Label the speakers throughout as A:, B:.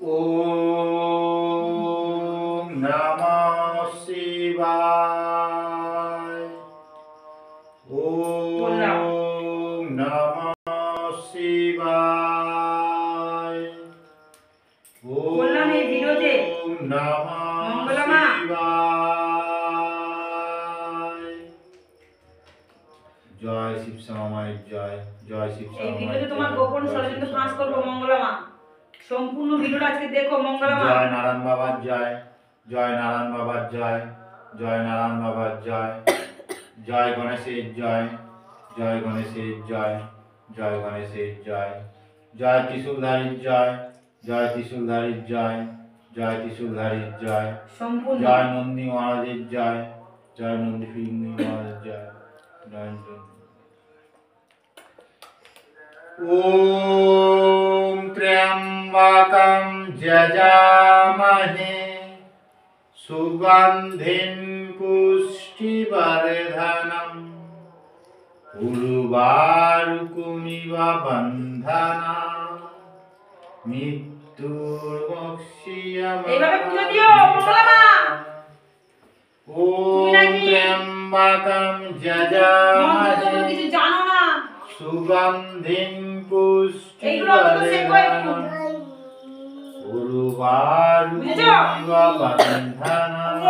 A: ওম নমঃ শিবায়। ওম নমঃ শিবায়।
B: বললাম এই ভিডিওতে
A: ওম নমঃ
B: মঙ্গলামা
A: শিবায়। জয় শিব শ্যামামায়ের জয়, জয় শিব
B: এই
A: শ্যামামায়ের
B: ভিডিওতে তোমার
A: জয়,
B: গোপন
A: জয়
B: ষড়যন্ত্র
A: শিব
B: ফাঁস করবো
A: শ্যামামায়ের
B: মঙ্গলামা। সম্পূর্ণ ভিডিওটা আজকে দেখো মঙ্গলামা।
A: জয় নারায়ণ বাবার জয়, জয় নারায়ণ বাবার জয়, জয় নারায়ণ বাবার জয়, জয় গণেশের জয়, জয় গণেশের জয়, জয় গণেশের জয়, জয় ত্রিশূলধারীর জয়, জয় ত্রিশূলধারীর জয়, জয় ত্রিশূলধারীর জয়,
B: সম্পূর্ণ
A: জয় নন্দী মহারাজের জয়, জয় নন্দী ফিরিঙ্গি মহারাজের জয়, জয় ওম ত্র্যম্বকং যজামহে সুগন্ধিং পুষ্টিবর্ধনং উর্বারুকমিব বন্ধনাৎ মৃত্যুর্মোক্ষীয়মামৃতাৎ।
B: এইভাবে পুজো দিও মঙ্গলামা।
A: ওম ত্র্যম্বকং
B: মন্ত্র তো
A: যজামহে
B: কিছু জানো না,
A: সুগন্ধিং
B: এইগুলো তো শেখো একটু।
A: পুষ্টিবর্ধনং উর্বারুকমিব বন্ধনাৎ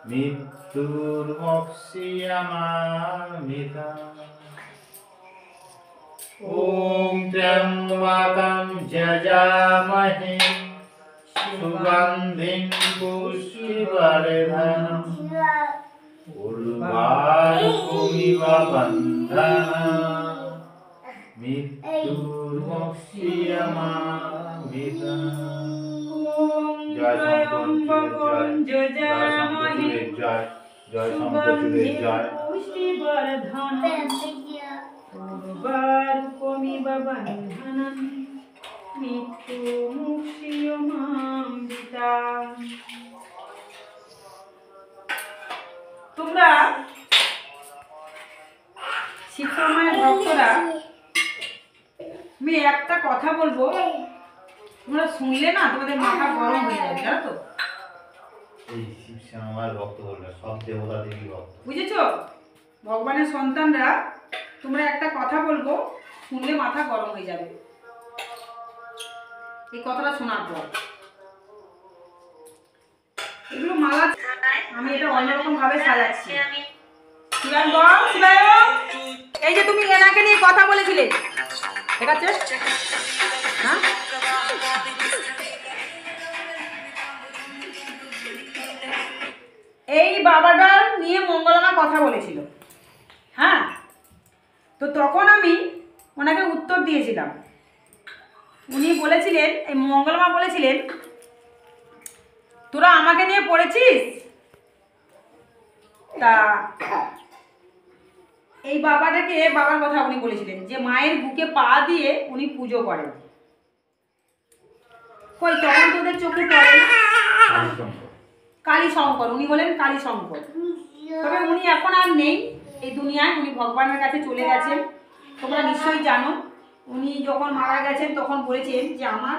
A: মৃত্যুর্মোক্ষীয়মামৃতাৎ। ওম ত্র্যম্বকং যজামহে সুগন্ধিং পুষ্টিবর্ধনং উর্বারুকমিব বন্ধনাৎ মৃত্যুর্মোক্ষীয়মামৃতাৎ। জয়
B: ত্র্যম্বকং যজামহে
A: জয়, জয় শঙ্করচূড়ের জয়।
B: পুষ্টিবর্ধনং উর্বারুকমিব বন্ধনং মৃত্যুর্মোক্ষীয়মামৃতাৎ। তোমরা শিবশ্যামায়ের ভক্তরা, আমি একটা কথা বলবো, তোমরা শুনলে না তোমাদের মাথা গরম হয়ে যাবে, জানো তো?
A: এই শিব শ্যামামায়ের ভক্ত বললে সব দেবতা দেবী ভক্ত।
B: বুঝেছো? ভগবানের সন্তানরা, তোমরা একটা কথা বলবো, শুনলে মাথা গরম হয়ে যাবে এই কথাটা শোনার পর। এগুলো মালা আমি এটা অন্যরকম ভাবে সাজাচ্ছি। শিবায় বল, শিবায় বল। এই যে তুমি এনাকে নিয়ে কথা বলেছিলে, ঠিক আছে? হ্যাঁ, এই বাবাটার নিয়ে মঙ্গলামা কথা বলেছিল। হ্যাঁ, তো তখন আমি ওনাকে উত্তর দিয়েছিলাম। উনি বলেছিলেন, এই মঙ্গলামা বলেছিলেন, তোরা আমাকে নিয়ে পড়েছিস। তা এই বাবাটাকে, বাবার কথা উনি বলেছিলেন যে মায়ের বুকে পা দিয়ে উনি পুজো করেন। কই তখন তোদের চোখে পড়ে না? কালী শঙ্কর, উনি বলেন কালী শঙ্কর। তবে উনি এখন আর নেই এই দুনিয়ায়, উনি ভগবানের কাছে চলে গেছেন। তোমরা নিশ্চয়ই জানো, উনি যখন মারা গেছেন তখন বলেছেন যে আমার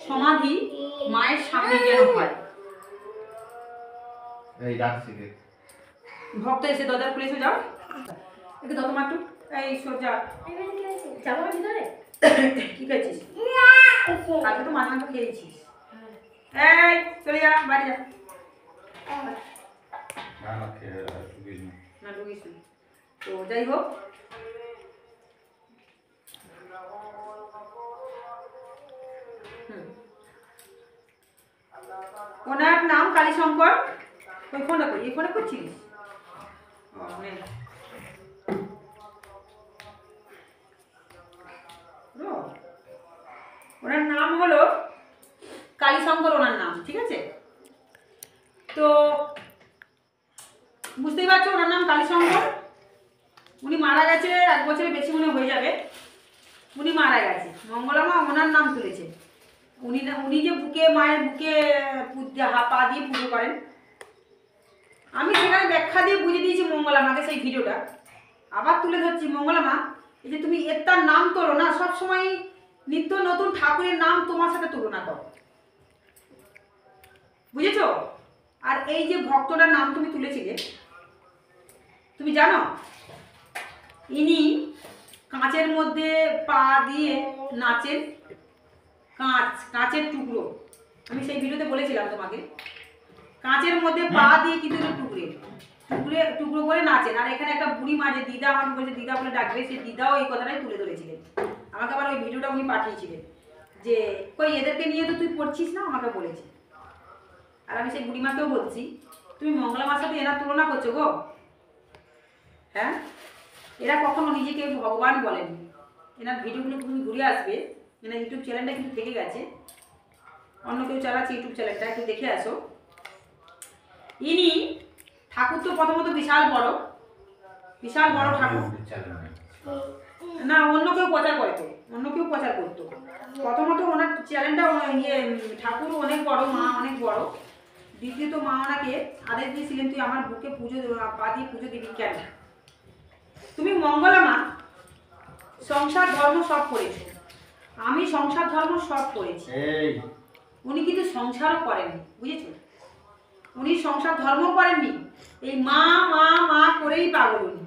B: সমাধি মায়ের সামনে যেন হয়।
A: এই ডাকছি কে?
B: ভক্ত এসে দরজা খুলে এসে যাও, একটু দাও তোমার একটু। এই সোজা যাবো ভিতরে। কি খেয়েছিস? কালকে তো মাছ মাংস খেয়েছিস। এই চলে যা, বাড়ি যা।
A: না খেয়ে ঢুকিস না।
B: না ঢুকিস না। তো যাই হোক, ওনার নাম কালী শঙ্কর। ওই ফোনটা করি, এই ফোনে করছিস? ওনার নাম হলো কালী শঙ্কর, ওনার নাম, ঠিক আছে? তো বুঝতেই পারছো ওনার নাম কালী শঙ্কর। উনি মারা গেছে 1 বছরের বেশি মনে হয়ে যাবে। উনি মারা গেছে, মঙ্গলামা ওনার নাম তুলেছে। উনি যে বুকে, মায়ের বুকে পা দিয়ে পুজো করেন, আমি সেখানে ব্যাখ্যা দিয়ে বুঝিয়ে দিয়েছি মঙ্গলামাকে সেই ভিডিওটা। আবার তুলে ধরছি, মঙ্গলামা এই যে তুমি এর তার নাম তোলো না, সবসময় নিত্য নতুন ঠাকুরের নাম তোমার সাথে তুলনা করো। বুঝেছো? আর এই যে ভক্তটার নাম তুমি তুলেছিলে, তুমি জানো ইনি কাঁচের মধ্যে পা দিয়ে নাচেন। কাঁচের টুকরো, আমি সেই ভিডিওতে বলেছিলাম তোমাকে, কাঁচের মধ্যে পা দিয়ে কিন্তু টুকরো করে নাচেন। আর এখানে একটা বুড়ি মা, যে দিদা আমাকে বলছে দিদা বলে ডাকবে, সেই দিদাও এই কথাটাই তুলে ধরেছিলেন আমাকে। আবার ওই ভিডিওটা উনি পাঠিয়েছিলেন যে কই এদেরকে নিয়ে তো তুই পড়ছিস না, আমাকে বলেছে। আর আমি সেই বুড়িমাকেও বলছি, তুমি মঙ্গলা মার সাথে এনার তুলনা করছো গো? হ্যাঁ, এরা কখনো নিজেকে ভগবান বলেনি। এনার ভিডিওগুলো তুমি ঘুরে আসবে, এনার ইউটিউব চ্যানেলটা কিন্তু থেকে গেছে, অন্য কেউ চালাচ্ছে ইউটিউব চ্যানেলটা, একটু দেখে আসো। ইনি ঠাকুর তো প্রথমত বিশাল বড় ঠাকুর না, অন্য কেউ প্রচার করে তো, অন্য কেউ প্রচার করতো। প্রথমত ওনার চ্যানেলটা ঠাকুর অনেক বড়, মা অনেক বড়। দ্বিতীয়ত মা ওনাকে আদেশ দিয়েছিলেন তুই আমার বুকে পা দিয়ে পুজো দিবি কেন? তুমি মঙ্গলা মা সংসার ধর্ম সব করেছো, আমি সংসার ধর্ম সব করেছি। উনি কিন্তু সংসারও করেননি, বুঝেছো? উনি সংসার ধর্ম করেননি, এই মা মা মা করেই পাগল। উনি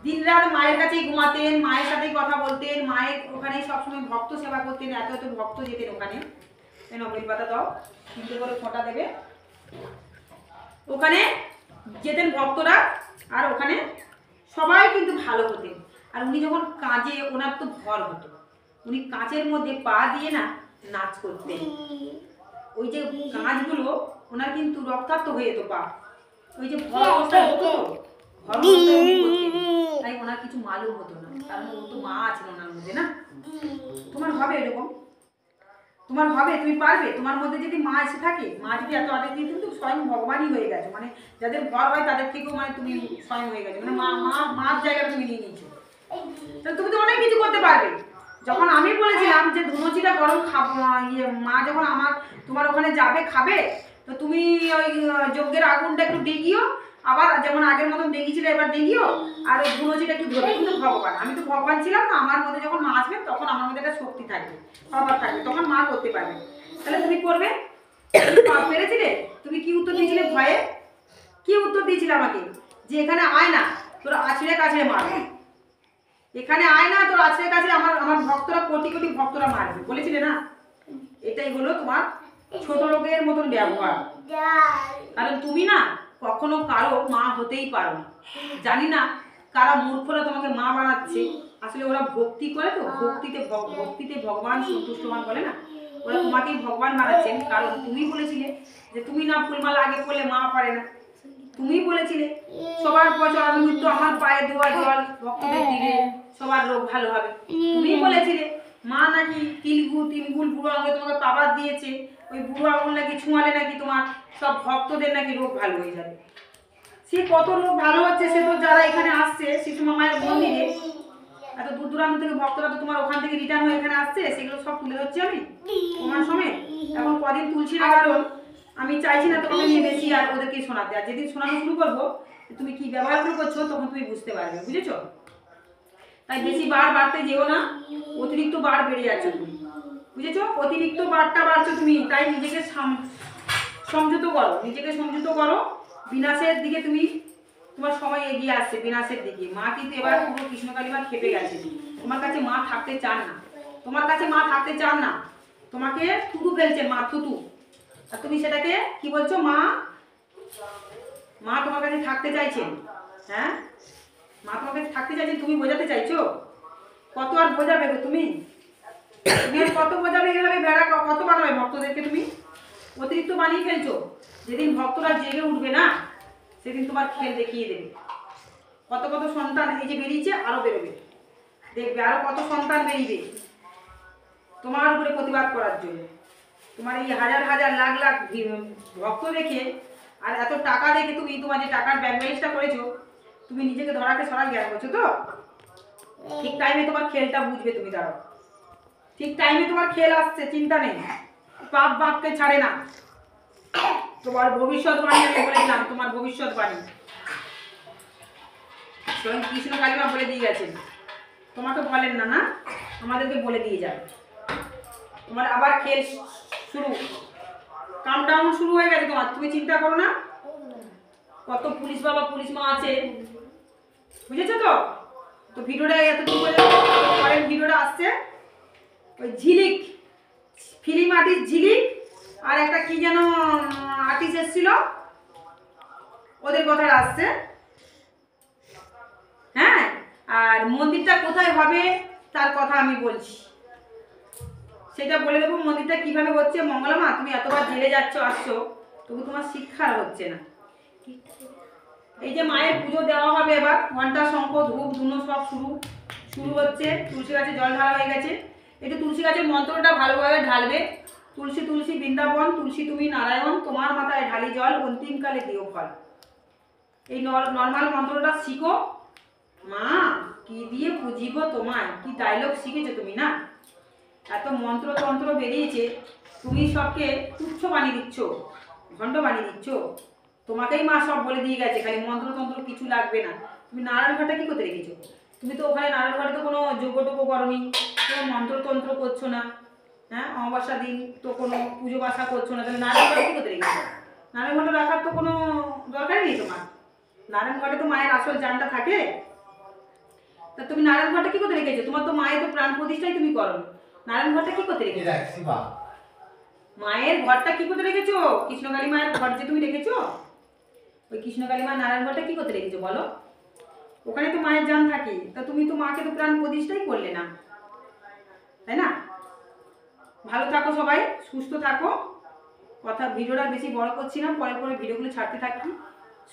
B: দিন রাত মায়ের কাছেই ঘুমাতেন, মায়ের সাথেই কথা বলতেন, মায়ের ওখানেই সবসময় ভক্ত সেবা করতেন। এত এত ভক্ত যেতেন ওখানে। বেল পাতা দাও, কিন্তু করে ফোঁটা দেবে। ওখানে যেতেন ভক্তরা, আর ওখানে সবাই কিন্তু ভালো হতেন। আর উনি যখন কাজে, ওনার তো ভর হতো, উনি কাঁচের মধ্যে পা দিয়ে না নাচ করতেন। ওই যে কাঁচগুলো ওনার কিন্তু রক্তাক্ত হয়ে যেত পা, ওই যে ভর অবস্থায় হতো, ভর অবস্থায় উনি করতেন। তাই ওনার কিছু মালুম হতো না, কারণ ও তো মা আছেন ওনার মধ্যে না। তোমার হবে এরকম, তোমার হবে, তুমি পারবে। তোমার মধ্যে যদি মা এসে থাকে, মা যদি এত আদেশ দিয়ে, তুমি তো স্বয়ং ভগবানই হয়ে গেছো। মানে যাদের ভর হয় তাদের থেকেও মানে তুমি স্বয়ং হয়ে গেছো, মানে মার জায়গাটা তুমি নিয়ে নিয়েছো। তাহলে তুমি তো অনেক কিছু করতে পারবে। যখন আমি বলেছিলাম যে ধুনুচিটা গরম খাবো, মা যখন তোমার ওখানে যাবে খাবে, তো তুমি ওই যজ্ঞের আগুনটা একটু ডেগিও, আবার যেমন আগের মতন ডেগিয়েছিলে এবার ডেগিও, আর ওই ধুনুচিটা একটু ধরে। কিন্তু ভগবান, আমি তো ভগবান ছিলাম না, আমার মধ্যে যখন মা আসবে তখন আমার মধ্যে একটা শক্তি থাকবে, পাওয়ার থাকবে, তখন মা করতে পারবে। তাহলে তুমি করবে, পেরেছিলে? তুমি কি উত্তর দিয়েছিলে ভয়ে? কি উত্তর দিয়েছিলে আমাকে? যে এখানে আয় না, তোর আছড়ে কাছড়ে মারবে, এখানে আয় না, তোর আছড়ে কাছড়ে আমার ভক্তরা, কোটি কোটি ভক্তরা মারবে, বলেছিলে না? এটাই হলো তোমার ছোট লোকের মতন ব্যবহার। কারণ তুমি না কখনো কারো মা হতেই পারো না। জানি না কারা মূর্খরা তোমাকে মা বানাচ্ছে, আসলে ওরা ভক্তি করে তো, ভক্তিতে ভগবান সন্তুষ্টমান বলে না, ওরা তোমাকেই ভগবান বানাচ্ছেন। কারণ তুমি বলেছিলে যে তুমি না ফুলমালা আগে পড়লে মা পারে না, তুমি বলেছিলে সবার চরণমৃত্য আমার পায়ে দেওয়া জল ভক্তদের দিলে সবার রোগ ভালো হবে। তুমি বলেছিলে মা নাকি তিনগুল বুড়ো আঙুল তোমাকে পাবার দিয়েছে, ওই বুড়ো আঙুল নাকি ছোঁয়ালে নাকি তোমার সব ভক্তদের নাকি রোগ ভালো হয়ে যাবে। সে কত রোগ ভালো হচ্ছে, সে তো যারা এখানে আসছে শিশু মায়ের মন্দিরে, এত দূর দূরান্ত থেকে ভক্তরা তো তোমার ওখান থেকে রিটার্ন হয়ে এখানে আসছে, সেগুলো সব তুলে ধরছি আমি তোমার সময়। এখন কদিন তুলছি না, কারণ আমি চাইছি না তোমাকে নিয়ে বেশি আর ওদেরকে শোনাতে। আর যেদিন শোনানো শুরু করবো, তুমি কি ব্যবহারগুলো করছো তখন তুমি বুঝতে পারবে, বুঝেছো? তাই বেশি বার বাড়তে যেও না, অতিরিক্ত বার বেড়ে যাচ্ছ তুমি, বুঝেছো? অতিরিক্ত বারটা বাড়ছো তুমি, তাই নিজেকে সংযত করো। বিনাশের দিকে তোমার সময় এগিয়ে আসছে, বিনাশের দিকে। মা কিন্তু এবার পুরো কৃষ্ণকালী মা খেপে গেছে, তোমার কাছে মা থাকতে চান না, তোমাকে থুতু ফেলছেন মা, থুতু। আর তুমি সেটাকে কি বলছো? মা তোমার কাছে থাকতে চাইছেন। হ্যাঁ, মা তোমার কাছে থাকতে চাইছেন, তুমি বোঝাতে চাইছো? কত আর বোঝাবে গো তুমি? কত বোঝাবে? এভাবে বেড়া কত বানাবে ভক্তদেরকে? তুমি অতিরিক্ত বানিয়ে ফেলছো। যেদিন ভক্তরা জেগে উঠবে না, সেদিন তোমার খেল দেখিয়ে দেবে। কত সন্তান এই যে বেরিয়েছে, আরো বেরোবে, দেখবে আরো কত সন্তান বেরিয়ে তোমার উপরে প্রতিবাদ করার জন্য। তোমার এই হাজার হাজার লাখ লাখ ভক্ত দেখে আর এত টাকা দেখে তুমি তোমার যে টাকার ব্যাংক ব্যালেন্সটা করেছো, তুমি নিজেকে ধরাকে সরা জ্ঞান করছো তো। ঠিক টাইমে তোমার খেলটা বুঝবে তুমি, দাঁড়াও, ঠিক টাইমে তোমার খেল আসছে, চিন্তা নেই। পাপ বাপকে ছাড়ে না। তোমার ভবিষ্যৎবাণী আমি বলেছিলাম, তোমার ভবিষ্যৎবাণী স্বয়ং কৃষ্ণ কালিমা বলে দিয়ে গেছেন। তোমাকে বলেন না, না আমাদেরকে বলে দিয়ে যাবে। তোমার আবার খেল শুরু, কাম ডাউন শুরু হয়ে গেছে তোমার, তুমি চিন্তা করো না। কত পুলিশ বাবা পুলিশ মা আছে, বুঝেছো তো? তো ভিডিওটা এতটুকু করে পরের ভিডিওটা আসছে ওই ঝিলিক ফিল্ম আর্টিস্ট ঝিলিক আর একটা কি যেন আর্টিস্ট এসেছিল, ওদের কথাটা আসছে। হ্যাঁ, আর মন্দিরটা কোথায় হবে তার কথা আমি বলছি, সেটা বলে দেবো। মন্দিরটা কিভাবে হচ্ছে। মঙ্গলা মা, তুমি এতবার জেলে যাচ্ছ আসছো, তবু তোমার শিক্ষা হচ্ছে না। এই যে মায়ের পুজো দেওয়া হবে এবার, ঘন্টা শঙ্খ ধূপ ধুনো সব শুরু হচ্ছে। তুলসী গাছে জল ঢালা হয়ে গেছে, একটু তুলসী গাছের মন্ত্রটা ভালোভাবে ঢালবে। তুলসী তুলসী বৃন্দাবন, তুলসী তুমি নারায়ণ, তোমার মাথায় ঢালি জল, অন্তিমকালে দিও ফল। এই নর্মাল মন্ত্রটা শিখো। মা কি দিয়ে পুজিব তোমায়, কি ডায়লগ শিখেছো তুমি না? এত মন্ত্রতন্ত্র বেরিয়েছে, তুমি সবকে তুচ্ছ বানিয়ে দিচ্ছ, ভণ্ড বানিয়ে দিচ্ছ। তোমাকেই মা সব বলে দিয়ে গেছে, খালি মন্ত্রতন্ত্র কিছু লাগবে না। তুমি নারায়ণঘাটটা কি করতে রেখেছো? তুমি তো ওখানে নারায়ণঘাটে তো কোনো যোগ্যটোগ্য করনি, কোনো মন্ত্রতন্ত্র করছো না। হ্যাঁ, অমাবস্যা দিন তো কোনো পুজো বাসা করছো না, তাহলে নারায়ণঘাটে কি করতে রেখেছো? নারায়ণঘাটে রাখার তো কোনো দরকারই নেই তোমার। নারায়ণঘাটে তো মায়ের আসল জানটা থাকে। তা তুমি নারায়ণঘাটে কি করতে রেখেছো? তোমার তো মায়ের তো প্রাণ প্রতিষ্ঠাই তুমি করো, নারায়ণঘাটটা কি করতে রেখেছো? মায়ের ঘরটা কি করতে রেখেছো? কৃষ্ণকালী মায়ের ঘর যে তুমি রেখেছো, ওই কৃষ্ণকালী মা নারায়ণঘাটটা কি করতে রেখেছো বলো? ওখানে তো মায়ের জান থাকে। তা তুমি তো মাকে তো প্রাণ প্রতিষ্ঠাই করলে না, তাই না? ভালো থাকো সবাই, সুস্থ থাকো। কথা ভিডিওটা বেশি বড় করছি না, পরে পরে ভিডিওগুলো ছাড়তে থাকি।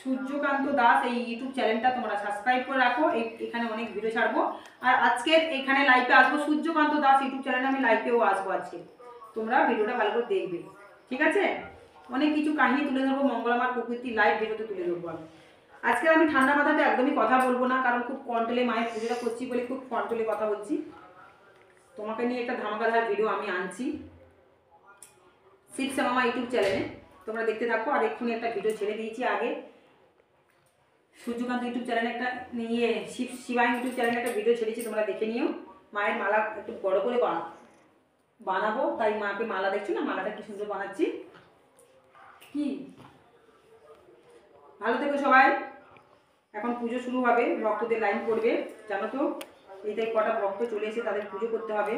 B: সূর্যকান্ত দাস এই ইউটিউব চ্যানেলটা তোমরা সাবস্ক্রাইব করে রাখো, এখানে অনেক ভিডিও ছাড়বো। আর আজকে এখানে লাইভে আসবো, সূর্যকান্ত দাস ইউটিউব চ্যানেলে আমি লাইভেও আসবো আজকে। তোমরা ভিডিওটা ভালো করে দেখবে, ঠিক আছে? অনেক কিছু কাহিনী তুলে ধরবো, মঙ্গলামার প্রকৃতি লাইভ ভিডিওতে তুলে ধরবো আমি। আজকে আমি ঠান্ডা মাথাতে একদমই কথা বলবো না, কারণ খুব কন্ট্রোলে মায়ের পুজোটা করছি বলে খুব কন্ট্রোলে কথা বলছি। তোমাকে নিয়ে একটা ধামাকাধার ভিডিও আমি আনছি শিব শ্যামা ইউটিউব চ্যানেলে, তোমরা দেখতে থাকো। আর এক্ষুনি একটা ভিডিও ছেড়ে দিয়েছি আগে সূর্যকান্ত ইউটিউব চ্যানেলে, একটা শিবাই ইউটিউব চ্যানেলে একটা ভিডিও ছেড়েছি, তোমরা দেখে নিও। মায়ের মালা একটু বড় করে বানাবো, তাই মাকে মালা দেখছো না, মালাটা কি সুন্দর বানাচ্ছি। কি ভালো থেকো সবাই। এখন পুজো শুরু হবে, ভক্তদের লাইন পড়বে, জানো তো? এইটাই কটা ভক্ত চলে এসে তাদের পুজো করতে হবে।